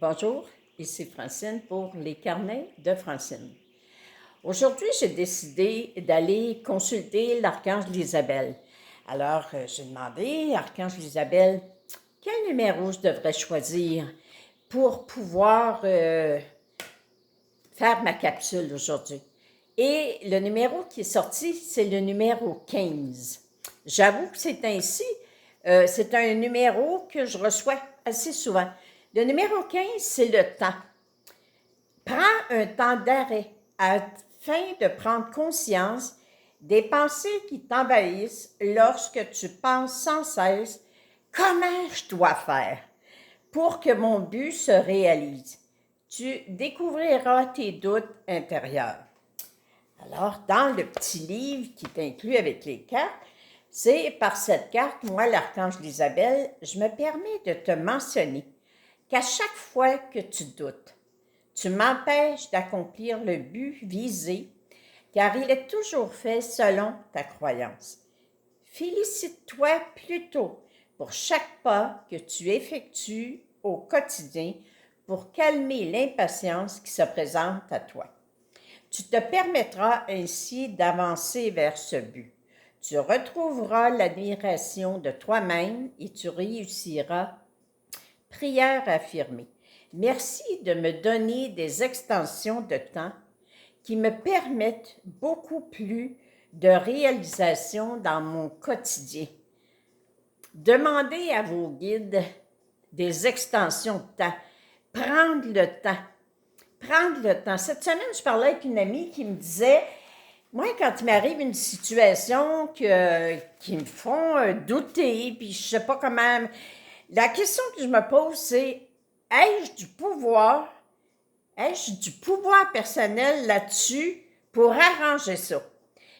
Bonjour, ici Francine pour les carnets de Francine. Aujourd'hui, j'ai décidé d'aller consulter l'Archange Isabelle. Alors, j'ai demandé, Archange Isabelle, quel numéro je devrais choisir pour pouvoir faire ma capsule aujourd'hui. Et le numéro qui est sorti, c'est le numéro 15. J'avoue que c'est ainsi. C'est un numéro que je reçois assez souvent. Le numéro 15, c'est le temps. Prends un temps d'arrêt afin de prendre conscience des pensées qui t'envahissent lorsque tu penses sans cesse comment je dois faire pour que mon but se réalise. Tu découvriras tes doutes intérieurs. Alors, dans le petit livre qui est inclus avec les cartes, c'est par cette carte, moi, l'Archange Isabelle, je me permets de te mentionner qu'à chaque fois que tu doutes, tu m'empêches d'accomplir le but visé, car il est toujours fait selon ta croyance. Félicite-toi plutôt pour chaque pas que tu effectues au quotidien pour calmer l'impatience qui se présente à toi. Tu te permettras ainsi d'avancer vers ce but. Tu retrouveras l'admiration de toi-même et tu réussiras. Prière affirmée. Merci de me donner des extensions de temps qui me permettent beaucoup plus de réalisation dans mon quotidien. Demandez à vos guides des extensions de temps. Prendre le temps. Prendre le temps. Cette semaine, je parlais avec une amie qui me disait, moi, quand il m'arrive une situation qui me font douter, puis je ne sais pas comment... La question que je me pose, c'est, ai-je du pouvoir personnel là-dessus pour arranger ça?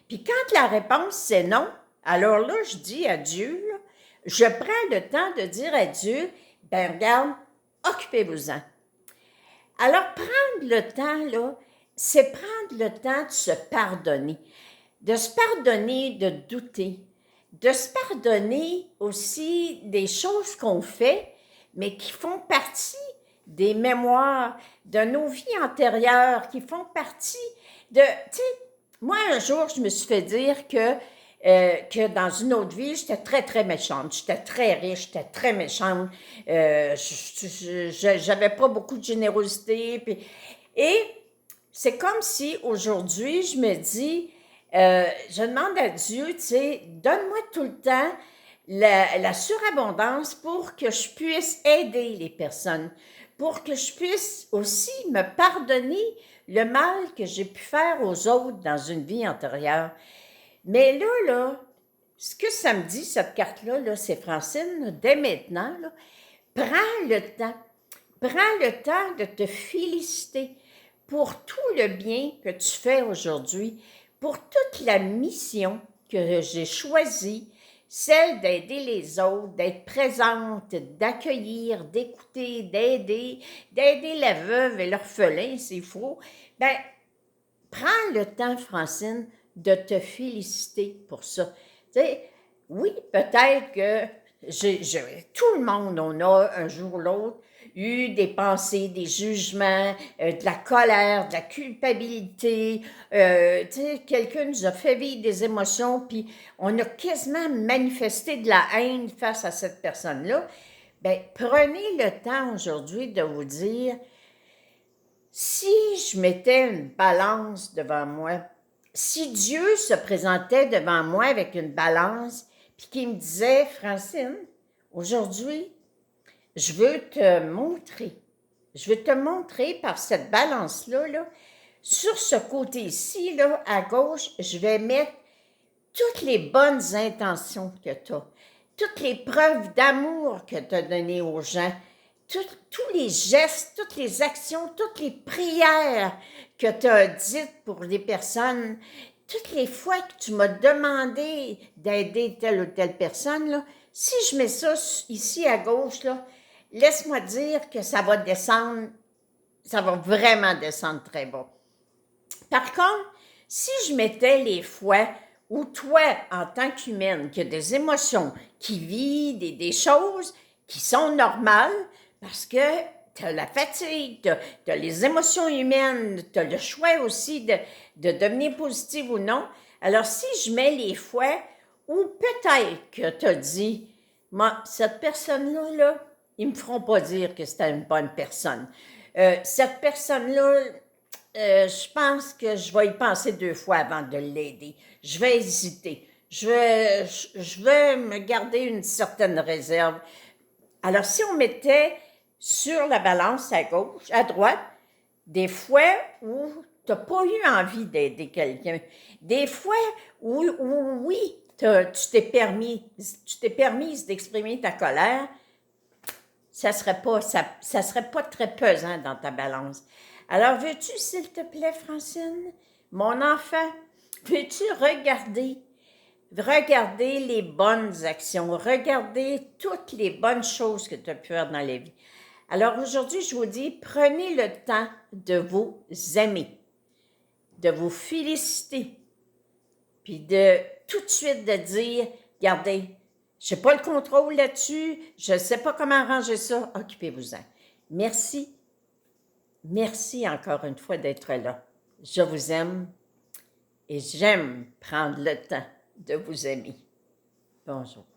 Puis quand la réponse, c'est non, alors là, je dis à Dieu, là, je prends le temps de dire à Dieu, ben regarde, occupez-vous-en. Alors, prendre le temps, là, c'est prendre le temps de se pardonner de douter, de se pardonner aussi des choses qu'on fait, mais qui font partie des mémoires de nos vies antérieures, qui font partie de... Tu sais, moi, un jour, je me suis fait dire que dans une autre vie, j'étais très, très méchante. J'étais très riche, j'étais très méchante. J'avais pas beaucoup de générosité. Et c'est comme si aujourd'hui, je me dis, je demande à Dieu, tu sais, donne-moi tout le temps la surabondance pour que je puisse aider les personnes, pour que je puisse aussi me pardonner le mal que j'ai pu faire aux autres dans une vie antérieure. Mais là, ce que ça me dit, cette carte-là, c'est Francine, là, dès maintenant, là, prends le temps. Prends le temps de te féliciter pour tout le bien que tu fais aujourd'hui, pour toute la mission que j'ai choisie, celle d'aider les autres, d'être présente, d'accueillir, d'écouter, d'aider la veuve et l'orphelin s'il faut. Ben, prends le temps, Francine, de te féliciter pour ça. Tu sais, oui, peut-être que tout le monde, on a un jour ou l'autre eu des pensées, des jugements, de la colère, de la culpabilité. Tu sais, quelqu'un nous a fait vivre des émotions, puis on a quasiment manifesté de la haine face à cette personne-là. Bien, prenez le temps aujourd'hui de vous dire, si je mettais une balance devant moi, si Dieu se présentait devant moi avec une balance, puis qu'il me disait, Francine, aujourd'hui, je veux te montrer par cette balance-là, là, sur ce côté-ci, là, à gauche, je vais mettre toutes les bonnes intentions que tu as, toutes les preuves d'amour que tu as données aux gens, tous les gestes, toutes les actions, toutes les prières que tu as dites pour les personnes, toutes les fois que tu m'as demandé d'aider telle ou telle personne, là, si je mets ça ici à gauche, là, laisse-moi dire que ça va descendre, ça va vraiment descendre très bas. Par contre, si je mettais les fois où toi, en tant qu'humaine, qui a des émotions, qui vit des choses qui sont normales, parce que t'as la fatigue, t'as les émotions humaines, t'as le choix aussi de devenir positive ou non. Alors, si je mets les fois où peut-être que t'as dit, moi, cette personne-là, là, ils me feront pas dire que c'était une bonne personne. Cette personne-là, je pense que je vais y penser 2 fois avant de l'aider. Je vais hésiter. Je vais me garder une certaine réserve. Alors, si on mettait sur la balance à gauche, à droite, des fois où tu n'as pas eu envie d'aider quelqu'un, des fois où oui, tu t'es permise d'exprimer ta colère, ça serait pas très pesant dans ta balance. Alors, veux-tu, s'il te plaît, Francine, mon enfant, veux-tu regarder les bonnes actions, regarder toutes les bonnes choses que tu as pu faire dans la vie. Alors aujourd'hui, je vous dis, prenez le temps de vous aimer, de vous féliciter, puis de tout de suite de dire, regardez, je n'ai pas le contrôle là-dessus, je ne sais pas comment arranger ça, occupez-vous-en. Merci, merci encore une fois d'être là. Je vous aime et j'aime prendre le temps de vous aimer. Bonjour.